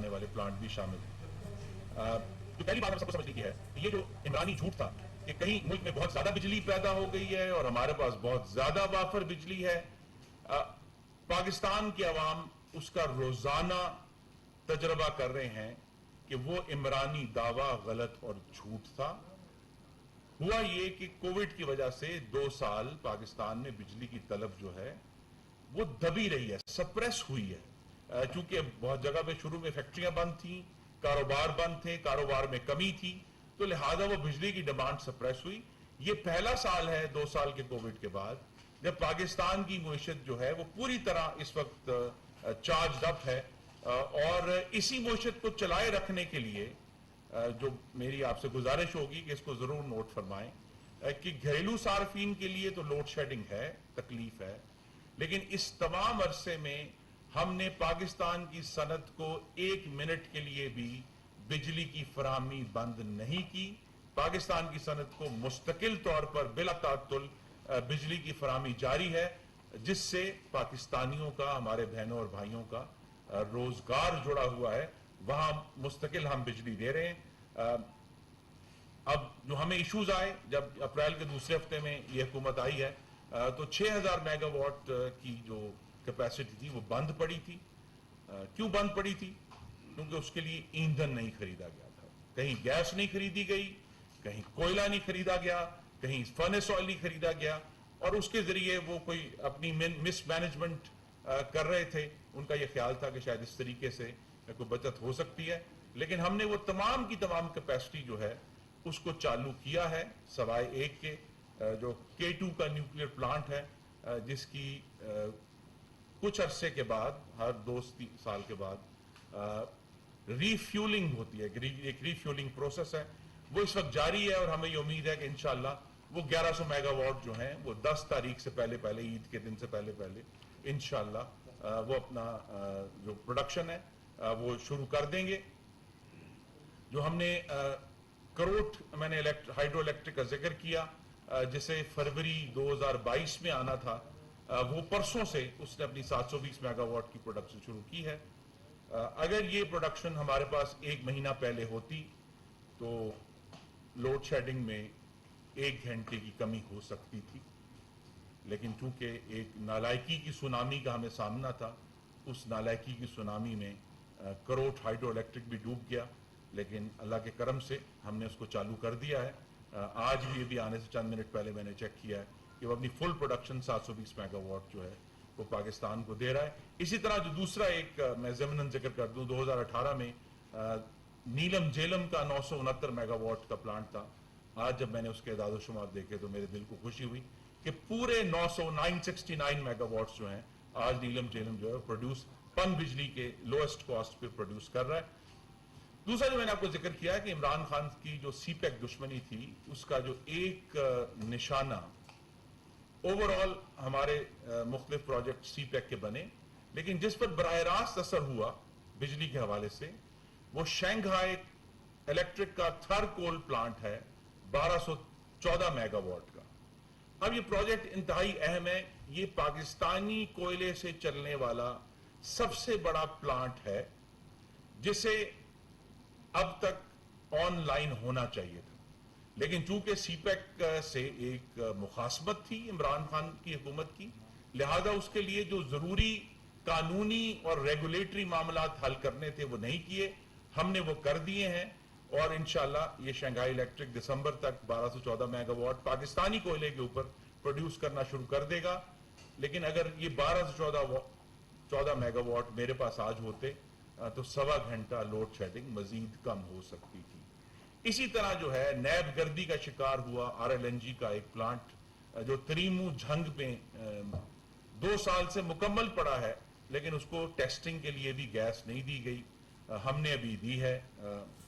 आने वाले प्लांट भी शामिल हैं। जो पहली बात हम सबको समझने की है, ये जो इमरानी झूठ था कि कहीं मुल्क में बहुत ज्यादा बिजली पैदा हो गई है और हमारे पास बहुत ज्यादा वाफर बिजली है, पाकिस्तान की आवाम उसका रोजाना तजर्बा कर रहे हैं कि वो इमरानी दावा गलत और झूठ था। हुआ ये कि कोविड की वजह से 2 साल पाकिस्तान में बिजली की तलब जो है वो दबी रही है, सप्रेस हुई है, चूंकि बहुत जगह पे शुरू में फैक्ट्रियां बंद थी, कारोबार बंद थे, कारोबार में कमी थी, तो लिहाजा वो बिजली की डिमांड सप्रेस हुई। ये पहला साल है 2 साल के कोविड के बाद जब पाकिस्तान की मईशत जो है वो पूरी तरह इस वक्त चार्ज अप है, और इसी मईशत को चलाए रखने के लिए जो मेरी आपसे गुजारिश होगी कि इसको जरूर नोट फरमाएं कि घरेलू सार्फिन के लिए तो लोड शेडिंग है, तकलीफ है, लेकिन इस तमाम अरसे में हमने पाकिस्तान की सनत को 1 मिनट के लिए भी बिजली की फराहमी बंद नहीं की। पाकिस्तान की सनत को मुस्तकिल तौर पर बिला तातुल बिजली की फराहमी जारी है, जिससे पाकिस्तानियों का, हमारे बहनों और भाइयों का रोजगार जुड़ा हुआ है। वहां मुस्तकिल हम बिजली दे रहे हैं। अब जो हमें इश्यूज आए, जब अप्रैल के दूसरे हफ्ते में ये हुकूमत आई है, तो 6000 मेगावाट की जो कैपेसिटी थी वो बंद पड़ी थी। क्यों बंद पड़ी थी? क्योंकि उसके लिए ईंधन नहीं खरीदा गया था। कहीं गैस नहीं खरीदी गई, कहीं कोयला नहीं खरीदा गया, कहीं फर्नेस ऑयल नहीं खरीदा गया, और उसके जरिए वो कोई अपनी मिसमैनेजमेंट कर रहे थे। उनका ये ख्याल था कि शायद इस तरीके से कोई बचत हो सकती है, लेकिन हमने वो तमाम की तमाम कैपेसिटी जो है उसको चालू किया है, सवाए एक के जो K2 का न्यूक्लियर प्लांट है, जिसकी कुछ अरसे के बाद, हर 2 साल के बाद रीफ्यूलिंग होती है, एक रीफ्यूलिंग प्रोसेस है, वो इस वक्त जारी है, और हमें ये उम्मीद है कि इंशाल्लाह वो 1100 मेगावाट जो हैं वो 10 तारीख से पहले पहले, ईद के दिन से पहले पहले इंशाल्लाह वो अपना जो प्रोडक्शन है वो शुरू कर देंगे। जो हमने करोट, मैंने हाइड्रो इलेक्ट्रिक का जिक्र किया, जिसे फरवरी 2022 में आना था, वो परसों से उसने अपनी 720 मेगावाट की प्रोडक्शन शुरू की है। अगर ये प्रोडक्शन हमारे पास 1 महीना पहले होती तो लोड शेडिंग में 1 घंटे की कमी हो सकती थी, लेकिन चूंकि एक नालायकी की सुनामी का हमें सामना था, उस नालायकी की सुनामी में करोट हाइड्रो इलेक्ट्रिक भी डूब गया, लेकिन अल्लाह के करम से हमने उसको चालू कर दिया है। आज भी अभी आने से चंद मिनट पहले मैंने चेक किया है कि वो अपनी फुल प्रोडक्शन 720 मेगावाट जो है वो पाकिस्तान को दे रहा है। इसी तरह जो दूसरा एक मैं ज़मीनन जिक्र कर दूं, 2018 में नीलम झेलम का 969 मेगावाट का प्लांट था। आज जब मैंने उसके इदाद शुमार देखे तो मेरे दिल को खुशी हुई कि पूरे 969 मेगावाट जो हैं आज नीलम झेलम जो है प्रोड्यूस पन बिजली के लोएस्ट कॉस्ट पे प्रोड्यूस कर रहा है। दूसरा जो मैंने आपको जिक्र किया है कि इमरान खान की जो सीपैक दुश्मनी थी, उसका जो एक निशाना, ओवरऑल हमारे मुख्तलिफ प्रोजेक्ट सीपैक के बने, लेकिन जिस पर बराह रास्त असर हुआ बिजली के हवाले से, वो शंघाई इलेक्ट्रिक का थर्ड कोल प्लांट है 1214 मेगावाट का। अब ये प्रोजेक्ट इंतहाई अहम है। ये पाकिस्तानी कोयले से चलने वाला सबसे बड़ा प्लांट है, जिसे अब तक ऑनलाइन होना चाहिए था, लेकिन चूंकि सीपैक से एक मुखासमत थी इमरान खान की हुकूमत की, लिहाजा उसके लिए जो जरूरी कानूनी और रेगुलेटरी मामलात हल करने थे वो नहीं किए, हमने वो कर दिए हैं, और इंशाल्लाह ये शंघाई इलेक्ट्रिक दिसंबर तक 1214 मेगावाट पाकिस्तानी कोयले के ऊपर प्रोड्यूस करना शुरू कर देगा। लेकिन अगर ये 1214 मेगावाट मेरे पास आज होते तो 1.25 घंटा लोड शेडिंग मजीद कम हो सकती थी। इसी तरह जो है नैब गर्दी का शिकार हुआ RLNG का एक प्लांट जो तरीमू झंग में 2 साल से मुकम्मल पड़ा है, लेकिन उसको टेस्टिंग के लिए भी गैस नहीं दी गई। हमने अभी दी है,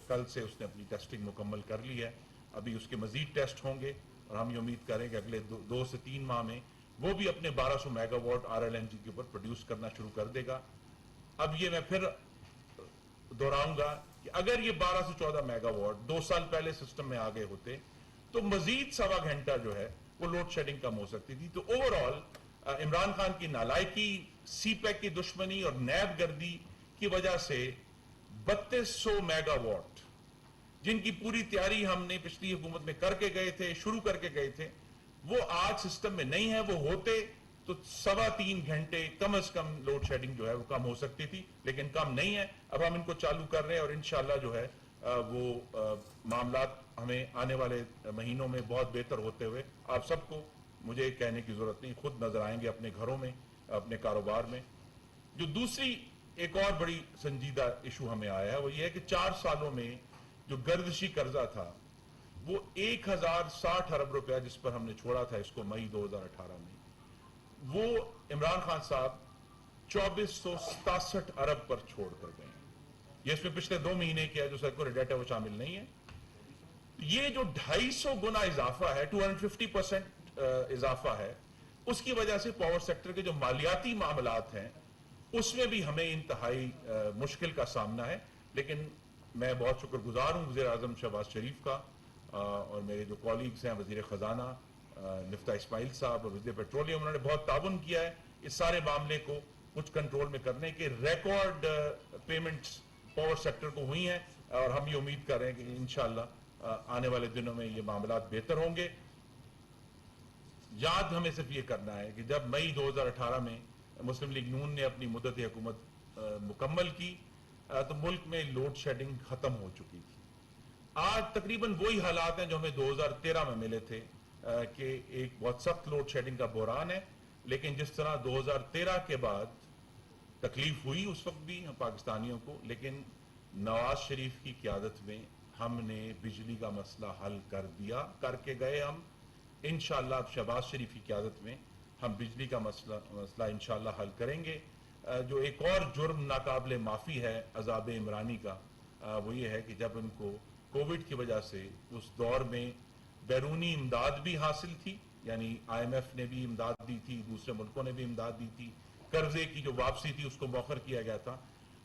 कल से उसने अपनी टेस्टिंग मुकम्मल कर ली है। अभी उसके मजीद टेस्ट होंगे और हम ये उम्मीद करें कि अगले 2 से 3 माह में वो भी अपने 1200 मेगावाट RLNG के ऊपर प्रोड्यूस करना शुरू कर देगा। अब ये मैं फिर दोहराऊंगा कि अगर ये 12 से 14 मेगावाट 2 साल पहले सिस्टम में आ गए होते तो मजीद 1.25 घंटा जो है वो लोड शेडिंग कम हो सकती थी। तो ओवरऑल इमरान खान की नालायकी, सीपैक की दुश्मनी और नैब गर्दी की वजह से 3200 मेगावाट जिनकी पूरी तैयारी हमने पिछली हुकूमत में करके गए थे, शुरू करके गए थे, वो आज सिस्टम में नहीं है। वो होते तो 3.25 घंटे कम से कम लोड शेडिंग जो है वो कम हो सकती थी, लेकिन कम नहीं है। अब हम इनको चालू कर रहे हैं और इंशाल्लाह जो है वो मामलात हमें आने वाले महीनों में बहुत बेहतर होते हुए आप सबको मुझे कहने की जरूरत नहीं, खुद नजर आएंगे अपने घरों में, अपने कारोबार में। जो दूसरी एक और बड़ी संजीदा इशू हमें आया है वो ये है कि 4 सालों में जो गर्दिशी कर्जा था वो 1060 अरब रुपया जिस पर हमने छोड़ा था इसको मई 2018 में, वो इमरान खान साहब 2467 अरब पर छोड़ कर गए हैं। ये इसमें पिछले 2 महीने किया जो सर्कुलर डेटा वो शामिल नहीं है। ये जो 250 गुना इजाफा है, 250% इजाफा है, उसकी वजह से पावर सेक्टर के जो मालियाती मामलात हैं उसमें भी हमें इंतहाई मुश्किल का सामना है। लेकिन मैं बहुत शुक्रगुजार हूं वज़ीर आज़म शहबाज शरीफ का और मेरे जो कॉलीग्स हैं वज़ीर ख़जाना निफ्ता इस्माइल साहब और वज़ीर पेट्रोलियम, उन्होंने बहुत ताउन किया है इस सारे मामले को कुछ कंट्रोल में करने के। रिकॉर्ड पेमेंट्स पावर सेक्टर को हुई हैं और हम ये उम्मीद कर रहे हैं कि इंशाअल्लाह आने वाले दिनों में ये मामलात बेहतर होंगे। याद हमें सिर्फ ये करना है कि जब मई 2018 में मुस्लिम लीग नून ने अपनी मुद्दत हुकूमत मुकम्मल की तो मुल्क में लोड शेडिंग खत्म हो चुकी थी। आज तकरीबन वही हालात हैं जो हमें 2013 में मिले थे कि एक बहुत सख्त लोड शेडिंग का बहरान है। लेकिन जिस तरह 2013 के बाद तकलीफ हुई उस वक्त भी हम पाकिस्तानियों को, लेकिन नवाज शरीफ की क़यादत में हमने बिजली का मसला हल कर दिया, करके गए हम। इंशाअल्लाह शहबाज शरीफ की क़यादत में हम बिजली का मसला इंशाअल्लाह हल करेंगे। जो एक और जुर्म नाकाबिले माफ़ी है अज़ाब इमरानी का, वो ये है कि जब उनको कोविड की वजह से उस दौर में बैरूनी इमदाद भी हासिल थी, यानी IMF ने भी इमदाद दी थी, दूसरे मुल्कों ने भी इमदाद दी थी, कर्जे की जो वापसी थी उसको मौखर किया गया था,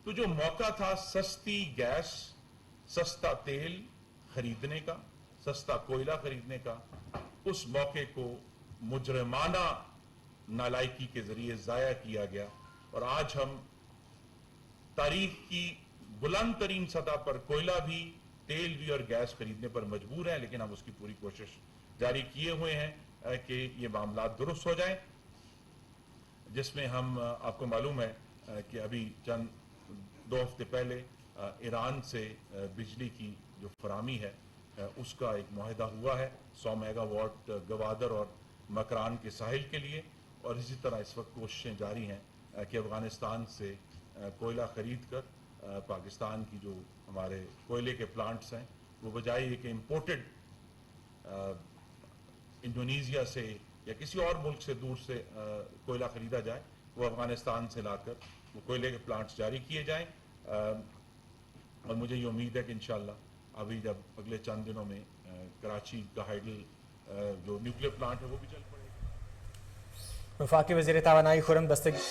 तो जो मौका था सस्ती गैस, सस्ता तेल खरीदने का, सस्ता कोयला खरीदने का, उस मौके को मुजरमाना नालायकी के जरिए जाया किया गया। और आज हम तारीख की बुलंद तरीन सतह पर कोयला भी, तेल भी और गैस खरीदने पर मजबूर हैं, लेकिन हम उसकी पूरी कोशिश जारी किए हुए हैं कि ये मामला दुरुस्त हो जाए। जिसमें हम आपको मालूम है कि अभी चंद 2 हफ्ते पहले ईरान से बिजली की जो फरामी है उसका एक मुआहदा हुआ है 100 मेगावाट गवादर और मकरान के साहिल के लिए। और इसी तरह इस वक्त कोशिशें जारी हैं कि अफगानिस्तान से कोयला खरीद कर पाकिस्तान की जो हमारे कोयले के प्लांट्स हैं वो बजाय ये कि इम्पोर्टेड इंडोनेशिया से या किसी और मुल्क से दूर से कोयला खरीदा जाए, वो अफगानिस्तान से लाकर वो कोयले के प्लांट्स जारी किए जाएं। और मुझे ये उम्मीद है कि इंशाअल्लाह अभी जब अगले चंद दिनों में कराची का हाइडल जो न्यूक्लियर प्लांट है वो भी चल पड़ेगा। वफाकी वज़ीर तवानाई खुर्रम दस्तगीर